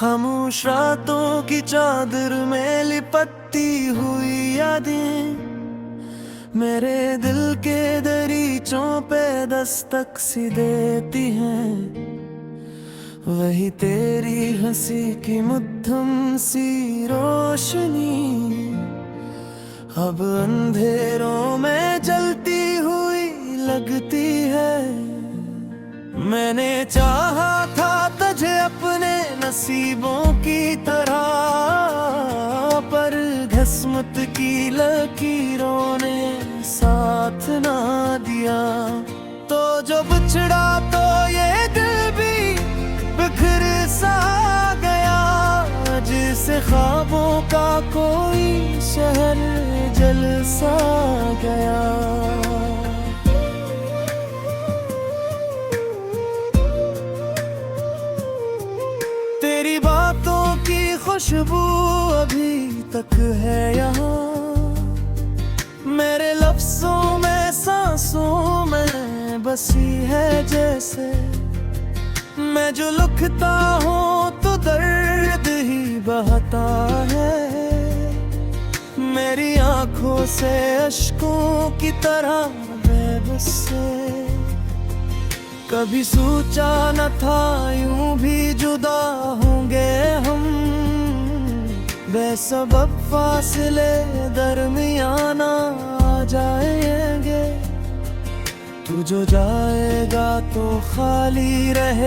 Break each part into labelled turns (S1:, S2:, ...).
S1: खामोश रातों की चादर में लिपटती हुई यादें मेरे दिल के दरीचों पे दस्तक सी देती हैं। वही तेरी हंसी की मध्यम सी रोशनी अब अंधेरों में जलती हुई लगती है। मैंने चाहा था तुझे अपने नसीबों की तरह, पर किस्मत की लकीरों ने साथ ना दिया। तो जो बिछड़ा तो ये दिल भी बिखर सा गया, जिसे ख्वाबों का कोई शहर जल सा गया। तेरी बातों की खुशबू अभी तक है यहाँ, मेरे लफ्जों में सांसों में बसी है। जैसे मैं जो लिखता हूँ तो दर्द ही बहता है, मेरी आंखों से अश्कों की तरह बेबस से। कभी सोचा न था यूं भी जुदा होंगे हम, बेसबब फासले दरमियान आ जाएंगे। तू जो जाएगा तो खाली रह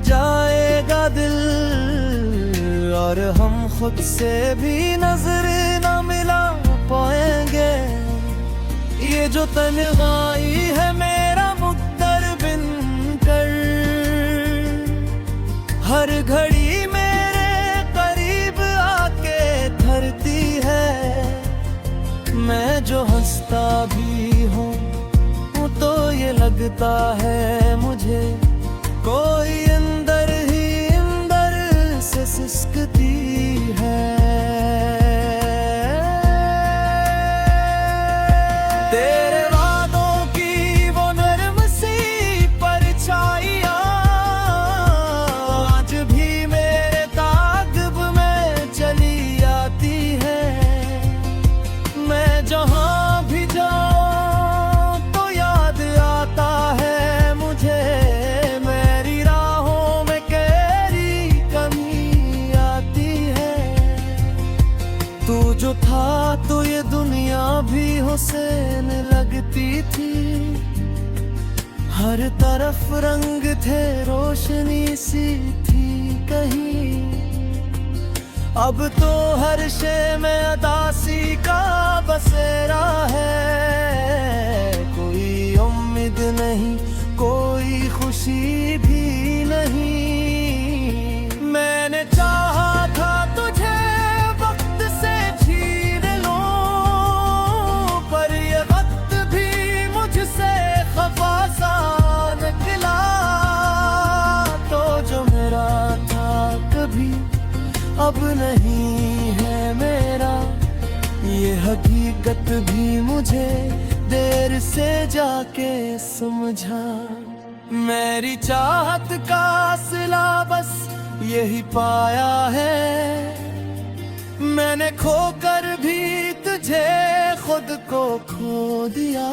S1: जाएगा दिल, और हम खुद से भी नजर न मिला पाएंगे। ये जो तन्हाई है मेरा मुक़द्दर बिन कर, हर घड़ी मेरे करीब आके धरती है। मैं जो हंसता भी हूँ तो ये लगता है मुझे कोई अंदर ही अंदर से सिसकती है। तेरे वादों की वो नर्म सी परछाइयाँ आज भी मेरे ताक़िब में चली आती है। मैं जहाँ भी जाऊँ जो था तो ये दुनिया भी हुसैन लगती थी। हर तरफ रंग थे रोशनी सी थी कहीं, अब तो हर शे में अदासी का बसेरा है। कोई उम्मीद नहीं कोई खुशी भी नहीं। मैंने चाहा था तुझे अब नहीं है मेरा, ये हकीकत भी मुझे देर से जाके समझा। मेरी चाहत का सिला बस यही पाया है, मैंने खोकर भी तुझे खुद को खो दिया।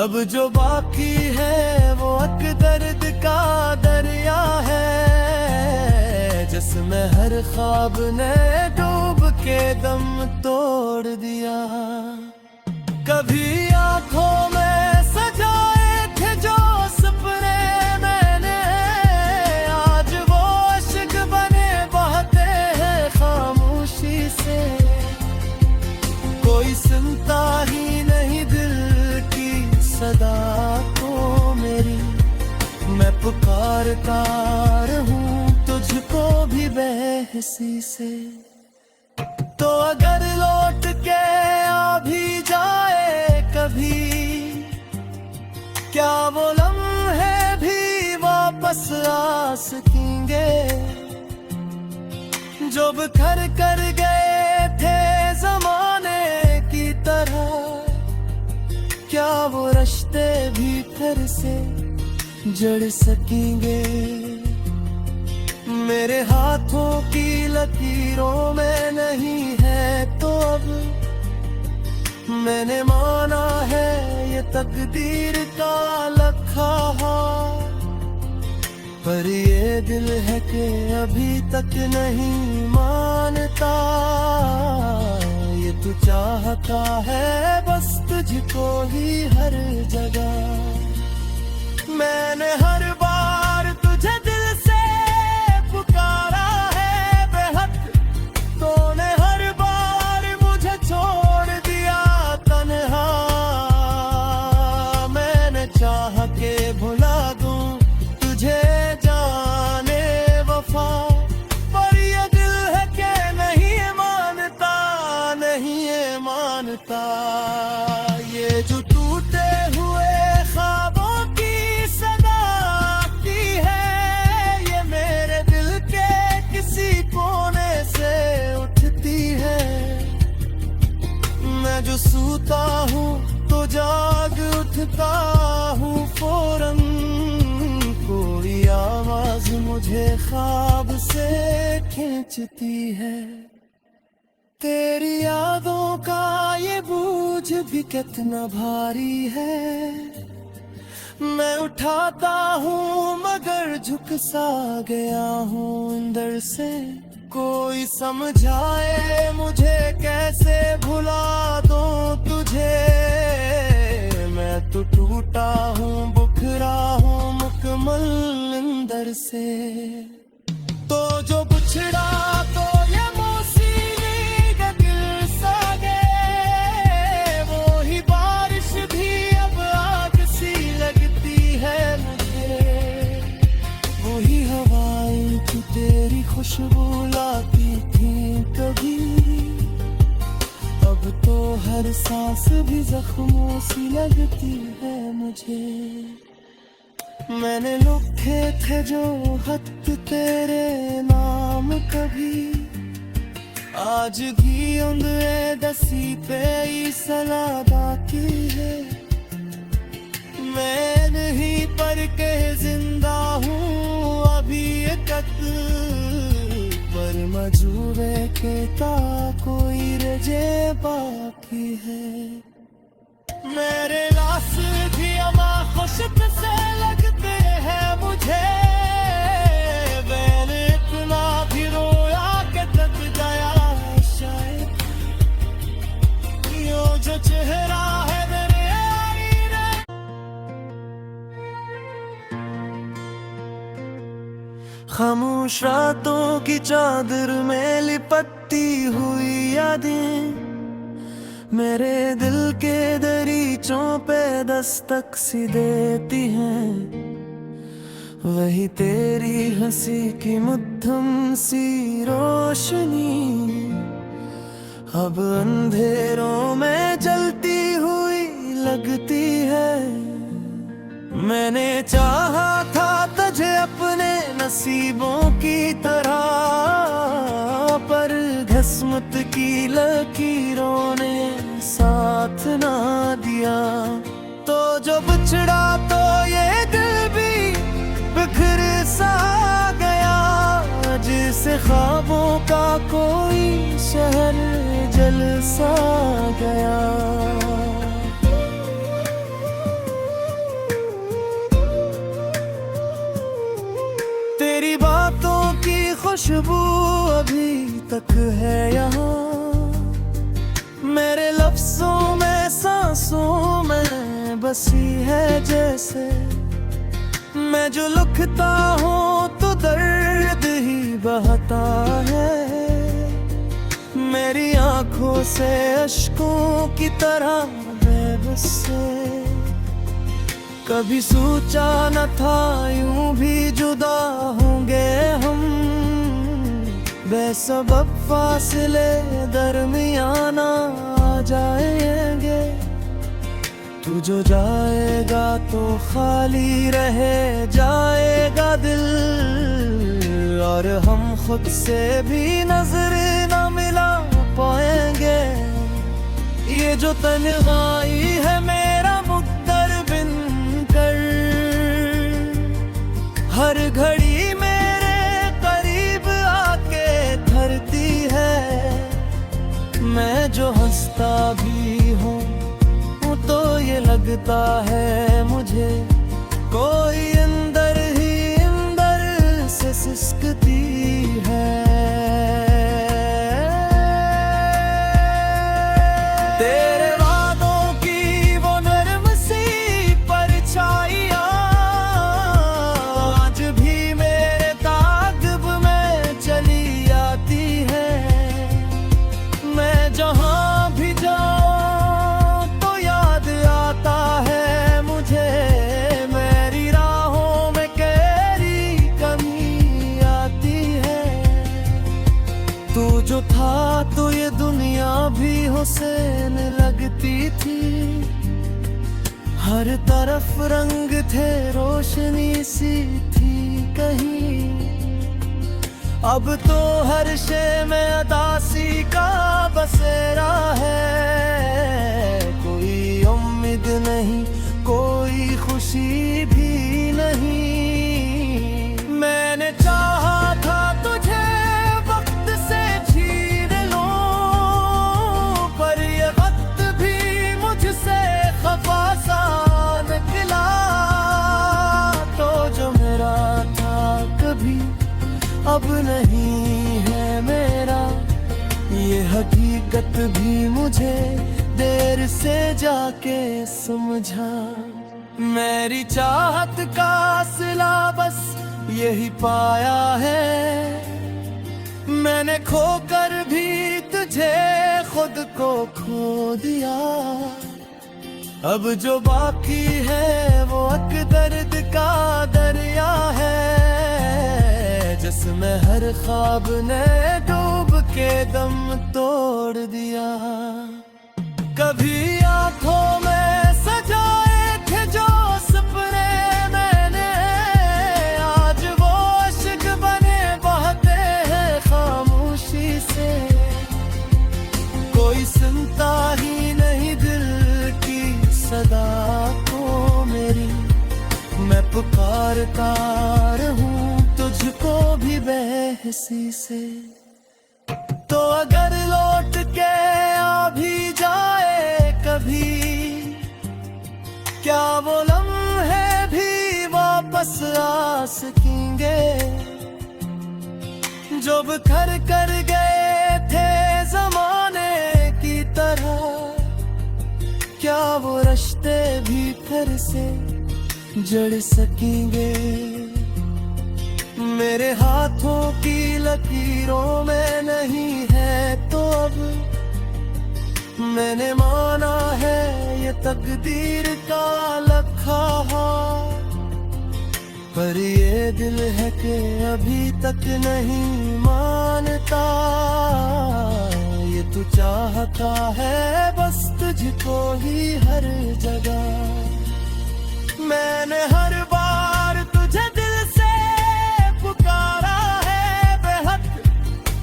S1: अब जो बाकी है वो दर्द का दरिया है, जिसमें हर ख्वाब ने डूब के दम तोड़ दिया। कभी आंखों में सजाए थे जो सपने मैंने, आज वो अश्क बने बहते हैं खामोशी से। कोई सुनता ही नहीं दिल की सदा को मेरी, मैं पुकारता रहूं तुझको भी बेहसी से। तो अगर लौट के आ भी जाए कभी, क्या वो लम्हे भी वापस आ सकेंगे जो बिखर कर गए थे जमाने की तरह। क्या वो रिश्ते भी फिर से जड़ सकेंगे। मेरे हाथों की लकीरों में नहीं है तो अब मैंने माना है ये तकदीर का लिखा हाल। पर ये दिल है कि अभी तक नहीं मानता, ये तू चाहता है बस तुझको ही हर जगह। मैंने हर बार तुझे दिल से पुकारा है बेहद, तूने हर बार मुझे छोड़ दिया तन्हा। मैंने चाह के भुला दूं तुझे जाने वफा, पर ये दिल है कि नहीं ये मानता, नहीं ये मानता। ये जो टूटे हुए ख्वाबों की सदा की है, ये मेरे दिल के किसी कोने से उठती है। मैं जो सूता हूँ तो जाग उठता हूँ फौरन, कोई आवाज मुझे ख्वाब से खींचती है। तेरी यादों का ये बोझ भी कितना भारी है, मैं उठाता हूँ मगर झुक सा गया हूँ अंदर से। कोई समझाए मुझे कैसे भुला दूं तुझे, मैं तो टूटा हूँ बुखरा हूँ मुकम्मल अंदर से। तो जो बिछड़ा तो ये मौसमी का दिल सागे, वो ही बारिश भी अब आग सी लगती है मुझे। वही हवाएं जो तेरी खुशबू लाती थी कभी, अब तो हर सांस भी जख्मों सी लगती है मुझे। मैंने लिखे थे जो खत तेरे नाम कभी, आज भी उंदे दसी पे सलादा की है। मैं नहीं पर के जिंदा हूँ अभी तक, पर मजूरे के ता कोई रजे बाकी है। मेरे लाश भी अमा खुशक से लगते हैं मुझे, मैंने इतना भी रोया कि थक गया शायद। यो जो चेहरा है मेरे आईने, खामोश रातों की चादर में लिपटती हुई यादें मेरे दिल के दरीचों पे दस्तक सी देती हैं। वही तेरी हंसी की मध्यम सी रोशनी अब अंधेरों में जलती हुई लगती है। मैंने चाहा था तुझे अपने नसीबों की तरह, पर किस्मत की लकीरों ने साथ ना दिया। तो जो बिछड़ा तो ये दिल भी बिखर सा गया, जिसे ख्वाबों का कोई शहर जल सा गया। तेरी बातों की खुशबू अभी तक है यहाँ, मेरे लफ्जों में सांसों में बसी है जैसे। मैं जो लिखता हूँ तो दर्द ही बहता है, मेरी आंखों से अश्कों की तरह बेबस से। कभी सोचा न था यूं भी जुदा होंगे हम, बेसबब फासले दरमियान आ जाएंगे। तू जो जाएगा तो खाली रह जाएगा दिल, और हम खुद से भी नजर न मिला पाएंगे। ये जो तन्हाई है मेरा मुक़द्दर बिन कर, हर घड़ी मेरे कर लगता है मुझे कोई अंदर ही अंदर से सिसकती है। तेरे वादों की वो नर्म सी परछाइयाँ आज भी मेरे ताक़िब में चली आती है। मैं जहाँ भी जाऊँ तो याद आता है मुझे, मेरी राहों में गहरी कमी आती है। तू जो था तो ये दुनिया भी हुसैन लगती थी, हर तरफ रंग थे रोशनी सी थी कहीं। अब तो हर शे में अदासी का बसेरा है, कोई उम्मीद नहीं कोई खुशी भी नहीं। मैंने चाहा था तुझे वक्त से छीन लूं, पर ये वक्त भी मुझसे खफा सा निकला। तो जो मेरा था कभी अब नहीं है मेरा, ये हकीकत भी मुझे देर से जाके समझा। मेरी चाहत का सिला बस यही पाया है, मैंने खोकर भी तुझे खुद को खो दिया। अब जो बाकी है वो अक दर्द का दरिया है, जिसमें हर ख्वाब ने डूब के दम तोड़ दिया। कभी आंखों में सजाए थे जो सपने मैंने, आज वो अश्क बने बहते हैं खामोशी से। कोई सुनता ही नहीं दिल की सदा को मेरी, मैं पुकारता रहूं तुझको भी बेहसी से। तो अगर लौट के आ भी जाए कभी, क्या वो लम्हे भी वापस आ सकेंगे जो बिखर कर गए थे जमाने की तरह? क्या वो रिश्ते भी फिर से जड़ सकेंगे? मेरे हाथों की लकीरों में नहीं है तो अब मैंने माना है ये तकदीर का लखा हाथ, पर ये दिल है कि अभी तक नहीं मानता। ये तू चाहता है बस तुझको ही हर जगह। मैंने हर बार तुझे दिल से पुकारा है बेहद,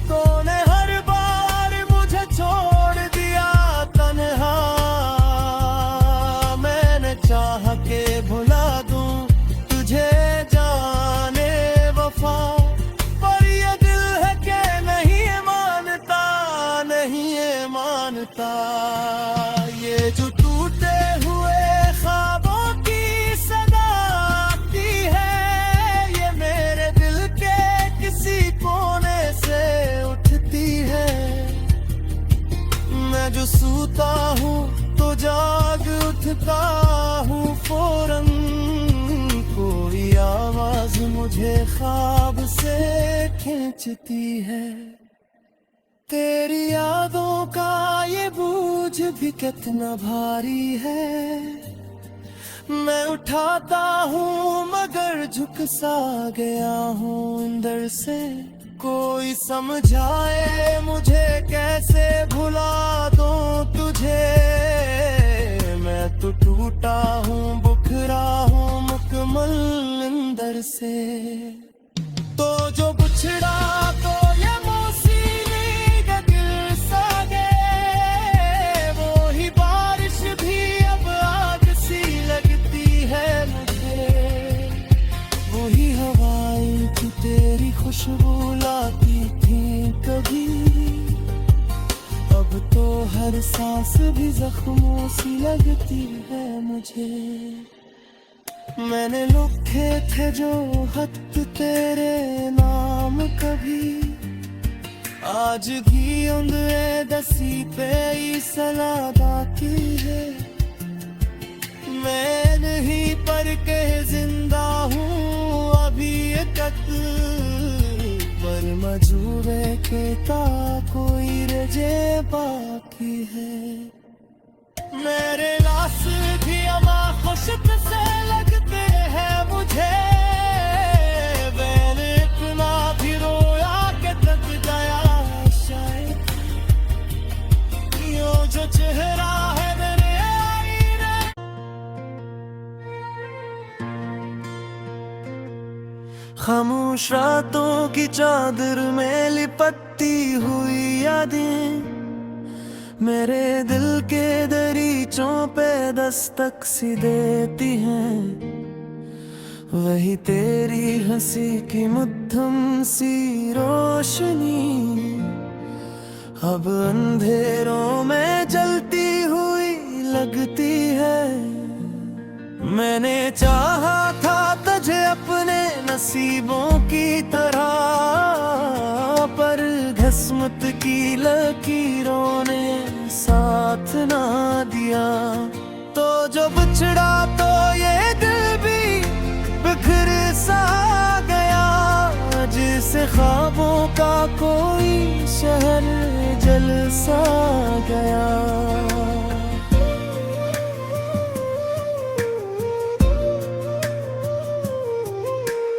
S1: तूने हर बार मुझे छोड़ दिया तन्हा। मैंने चाह के भुला दूं तुझे जाने वफा, पर ये दिल है कि नहीं ये मानता, नहीं ये मानता। ये जो टूटे हुए ख्वाबों की सदा आती है, ये मेरे दिल के किसी कोने से उठती है। मैं जो सूता हूँ तो जाग उठता हूँ फौरन, कोई आवाज मुझे ख्वाब से खींचती है। तेरी यादों का ये बोझ भी कितना भारी है, मैं उठाता हूँ मगर झुक सा गया हूँ अंदर से। कोई समझाए मुझे कैसे भुला दूँ तुझे, मैं तो टूटा हूँ बुखरा हूँ मुकम्मल अंदर से। तो जो बिछड़ा तो ये मौसमी का दिल सागे, वो ही बारिश भी अब आग सी लगती है मुझे। वही हवाएं जो तेरी खुशबू लाती थी कभी, अब तो हर सांस भी जख्मों सी लगती है मुझे। मैंने लिखे थे जो खत तेरे नाम कभी, आज भी उंगले दसी पे सलादा की है। मैं नहीं पर के जिंदा हूँ अभी तक, पर मजूरे के ता कोई रजे बाकी है। मेरे लाश भी अमा खुशक से लगते हैं मुझे, मैंने इतना भी रोया के तक गया शायद। यो जो चेहरा है मेरे आईने, खामोश रातों की चादर में लिपटती हुई यादें मेरे दिल के दरीचों पे दस्तक सी देती हैं। वही तेरी हंसी की मध्यम सी रोशनी अब अंधेरों में जलती हुई लगती है। मैंने चाहा था तुझे अपने नसीबों की तरह, पर किस्मत की लकीरों ने साथ ना दिया। तो जो बिछड़ा तो ये दिल भी बिखर सा गया, जिसे ख्वाबों का कोई शहर जल सा गया।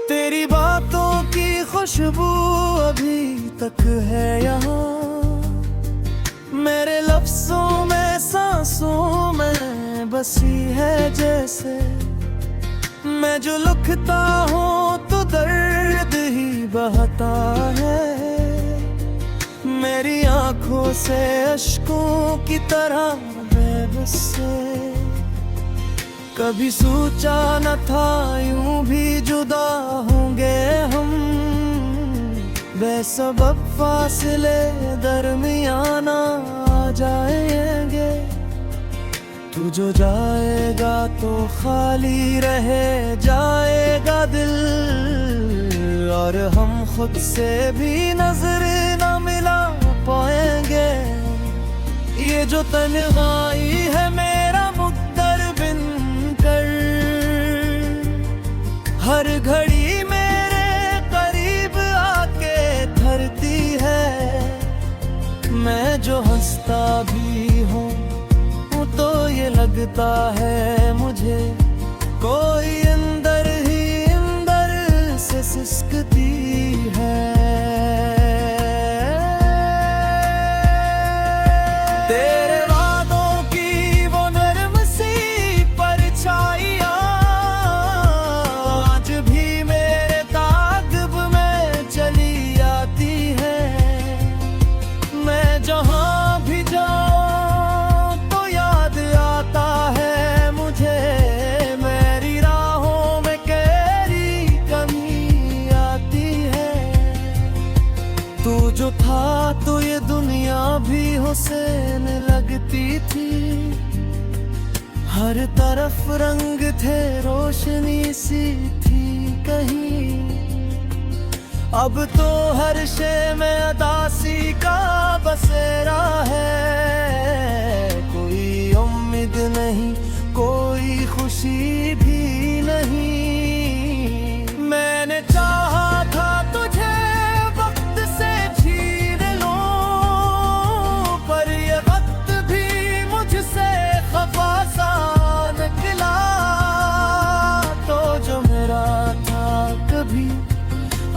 S1: तेरी बातों की खुशबू अभी तक है यहाँ, मेरे लफ्जों में सांसों में बसी है जैसे। मैं जो लिखता हूँ तो दर्द ही बहता है, मेरी आंखों से अश्कों की तरह बेबस से। कभी सोचा न था यूं भी जुदा होंगे हम, बेसबब फासले दरमियान आ जाएंगे। तू जो जाएगा तो खाली रह जाएगा दिल, और हम खुद से भी नजर न मिला पाएंगे। ये जो तन्हाई है मेरा मुक़द्दर बिन कर, हर घड़ी मेरे करीब आके धरती है। मैं जो हंसता भी हूँ तो ये लगता है मुझे कोई अंदर ही अंदर से सिसकती है। तेरे वादों की वो नर्म सी परछाइयाँ आज भी मेरे ताक़िब में चली आती है। मैं जहाँ भी जाऊँ जो था तो ये दुनिया भी हुसैन लगती थी। हर तरफ रंग थे रोशनी सी थी कहीं, अब तो हर शे में अदासी का बसेरा है। कोई उम्मीद नहीं कोई खुशी भी नहीं। मैंने चाहा था तुझे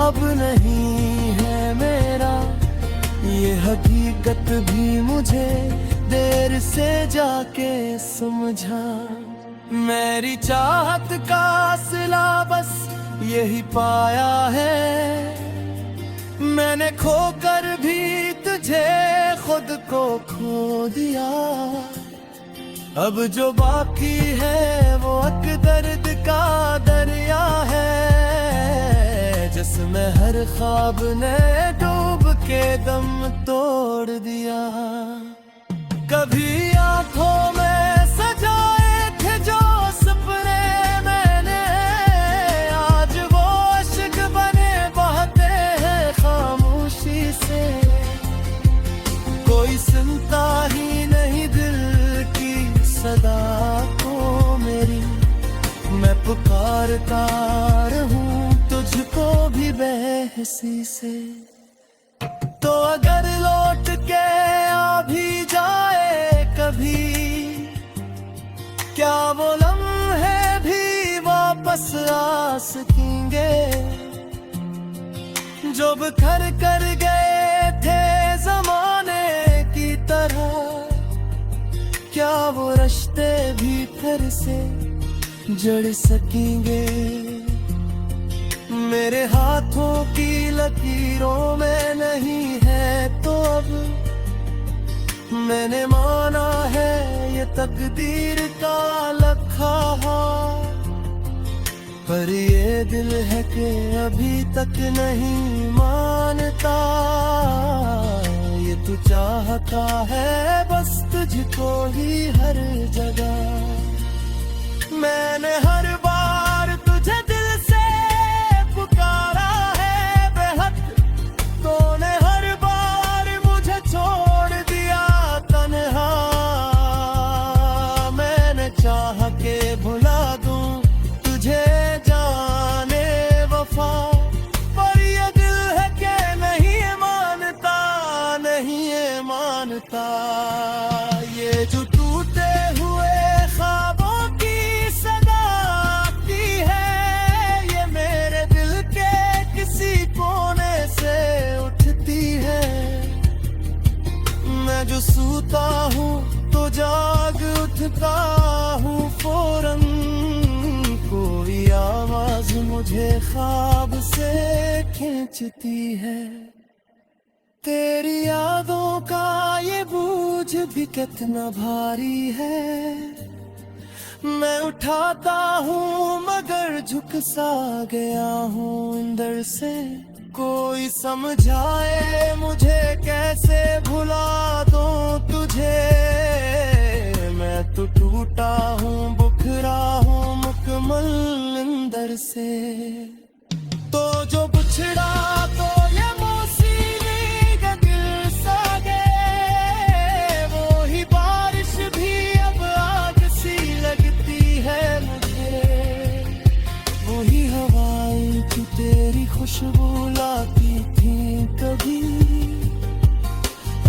S1: अब नहीं है मेरा, ये हकीकत भी मुझे देर से जाके समझा। मेरी चाहत का सिला बस यही पाया है, मैंने खोकर भी तुझे खुद को खो दिया। अब जो बाकी है वो एक दर्द का दरिया है, जिसमें हर ख्वाब ने डूब के दम तोड़ दिया। कभी आंखों में सजाए थे जो करता रहूं तुझको भी बेहसी से। तो अगर लौट के आ भी जाए कभी, क्या वो लम्हे भी वापस आ सकेंगे जो बिखर कर गए थे जमाने की तरह? क्या वो रिश्ते भी फिर से जड़ सकेंगे? मेरे हाथों की लकीरों में नहीं है तो अब मैंने माना है ये तकदीर का लखा हार। पर ये दिल है कि अभी तक नहीं मानता, ये तू चाहता है बस तुझको ही हर जगह। मैंने हर बार तुझे दिल से पुकारा है बेहद, तूने हर बार मुझे छोड़ दिया तन्हा। मैंने चाह के भुला दूं तुझे जाने वफा, पर ये दिल है कि नहीं ये मानता, नहीं ये मानता। ये जो टूटे हुए ख्वाबों की सदा आती है, ये मेरे दिल के किसी कोने से उठती है। मैं जो सूता हूँ तो जाग उठता हूँ फौरन, कोई आवाज मुझे ख्वाब से खींचती है। तेरी यादों का ये बोझ भी कितना भारी है, मैं उठाता हूँ मगर झुक सा गया हूँ अंदर से। कोई समझाए मुझे कैसे भुला दूं तुझे, मैं तो टूटा हूँ बुखरा हूँ मुकम्मल अंदर से। तो जो बिछड़ा तो ये मौसमी का दिल सा गए, वो ही बारिश भी अब आग सी लगती है मुझे। वही हवाएं जो तेरी खुशबू लाती थी कभी,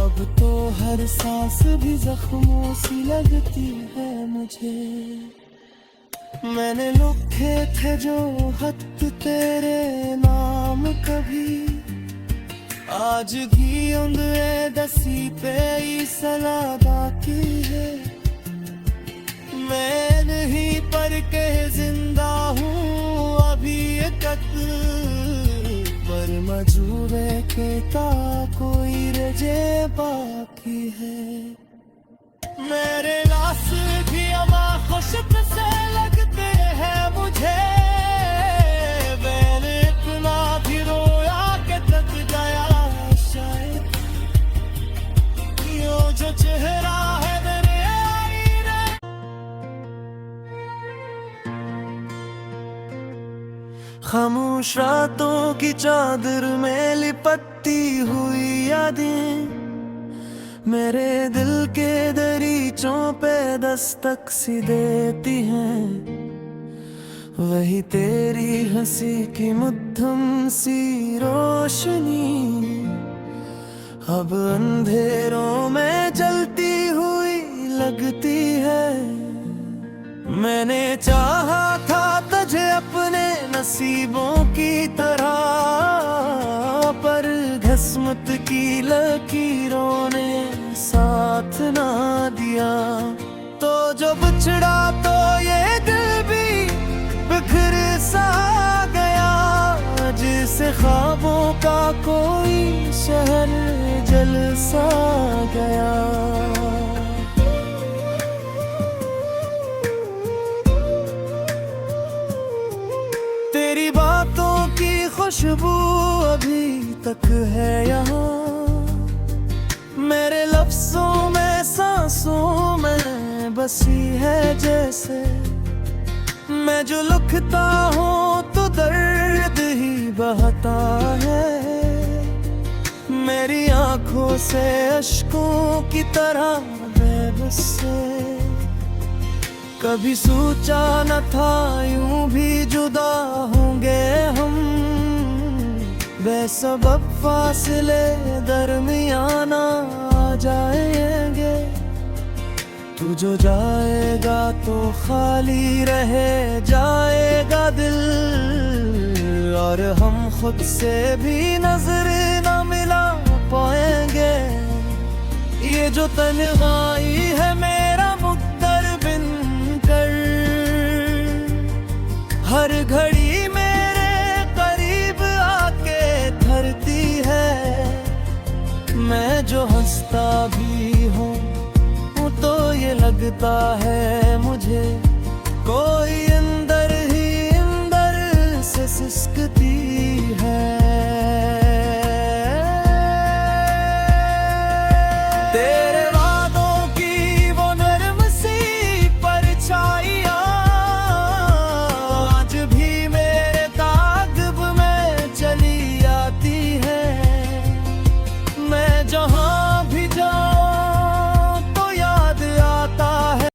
S1: अब तो हर सांस भी जख्मों सी लगती है मुझे। मैंने लिखे थे जो खत तेरे नाम कभी, आज भी उंदे दसी पे सलादा की है। मैं नहीं पर के जिंदा हूँ अभी तक, पर मजूरे के का कोई रजे बाकी है। मेरे लाश भी अमा खुशब से लगते हैं मुझे, मैंने इतना भी रोया कि थक गया शायद। यो जो चेहरा है मेरे आईने, खामोश रातों की चादर में लिपटती हुई यादें मेरे दिल के दरीचों पे दस्तक सी देती हैं। वही तेरी हंसी की मध्यम सी रोशनी अब अंधेरों में जलती हुई लगती है। मैंने चाहा था तुझे अपने नसीबों की तरह, पर किस्मत की लकीरों ने साथ ना दिया। तो जो बिछड़ा तो ये दिल भी बिखर सा गया, जिसे ख्वाबों का कोई शहर जल सा गया। तेरी बातों की खुशबू अभी तक है यहाँ, मेरे लफ्जों में सांसों में बसी है जैसे। मैं जो लिखता हूँ तो दर्द ही बहता है, मेरी आंखों से अश्कों की तरह बेबस से। कभी सोचा न था यूं भी जुदा होंगे हम, बेसबब फासले दरमियान आ जाएंगे। तू जो जाएगा तो खाली रह जाएगा दिल, और हम खुद से भी नजर न मिला पाएंगे। ये जो तन्हाई है मेरा मुक़द्दर बिन कर, हर घड़ी मेरे करीब आके धरती है। मैं जो हंसता भी हूँ तो ये लगता है